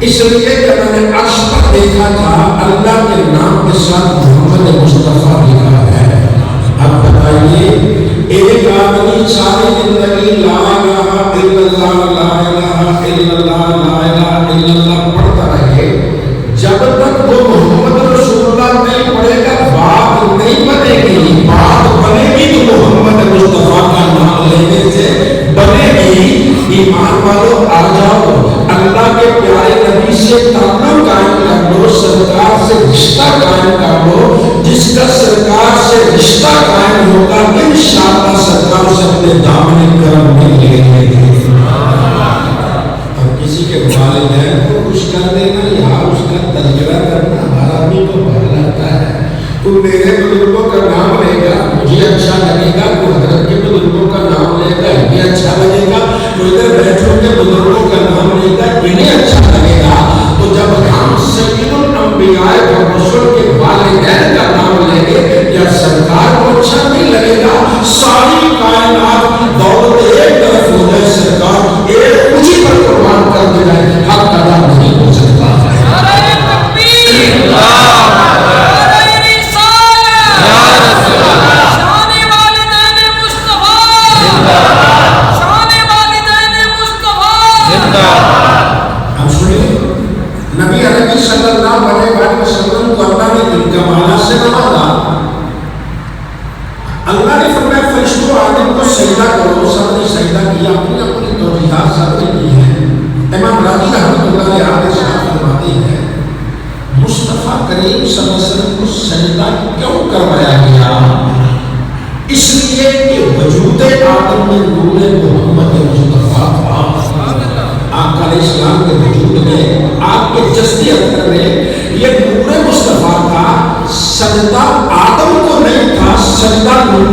اس لیے کہ میں نے عرش پر دیکھا تھا اللہ کے نام کے ساتھ محمد مصطفیٰ لکھا ہے. اب بتائیے ایک آدمی ساری زندگی لا الہ الا اللہ لا الہ الا اللہ لا الہ الا اللہ پڑھتا رہے، جب تک وہ محمد رسول اللہ نہیں پڑھے گا بات نہیں بنے گی. بات بنے گی تو محمد مصطفیٰ کا نام لینے سے بنے گی. ایمان والو آ جاؤ، اللہ کے پیارے نبی سے تعلق قائم کر لو، سرکار سے رشتہ قائم کر لو. جس کا سرکار سے رشتہ قائم ہوگا انشاءاللہ سرکار سے اپنے دامن کرم میں لے لیں گے. اور کسی کے والدین کو خوش کر دینا یا اس کا تذکرہ کرنا ہمارا بھی تو بھر لگتا ہے. تو میرے بزرگوں کا نام لے گا مجھے اچھا لگے گا، تو حضرت کے بزرگوں کا نام لے گا یہ اچھا لگے گا، تو ادھر بیٹھوں کے بزرگوں کا نام لے گا انہیں اچھا لگے گا. تو جب ہم سید الانبیاء اور رسول کے والدین کا نام لیں گے یا سرکار کو اچھا نہیں لگے گا. ساری کائنات کی دولت ایک طرف ہو جائے، سرکار ایک اونچی پر قربان کر دے جائے، حق ادا نہیں ہو سکتا. نبی عربی صلی اللہ علیہ وسلم کو اللہ نے دل کمالات سے نوازا. اللہ نے فرمایا فرشتوں آدم کو سجدہ کرو، سب نے سجدہ کیا، اپنی اپنی توجیہات سب نے کی ہیں. امام راضی رحمۃ اللہ علیہ آگے صاحب فرماتے ہیں مصطفیٰ کریم صلی اللہ علیہ وسلم کو سجدہ کیوں کروایا گیا؟ اس لیے کہ وجود آدم میں نور محمد مصطفیٰ تھا. آقا علیہ السلام کے وجود میں، آپ کے جسدی اندر میں یہ نور مصطفیٰ تھا. سجدہ آدم کو نہیں تھا، سجدہ نور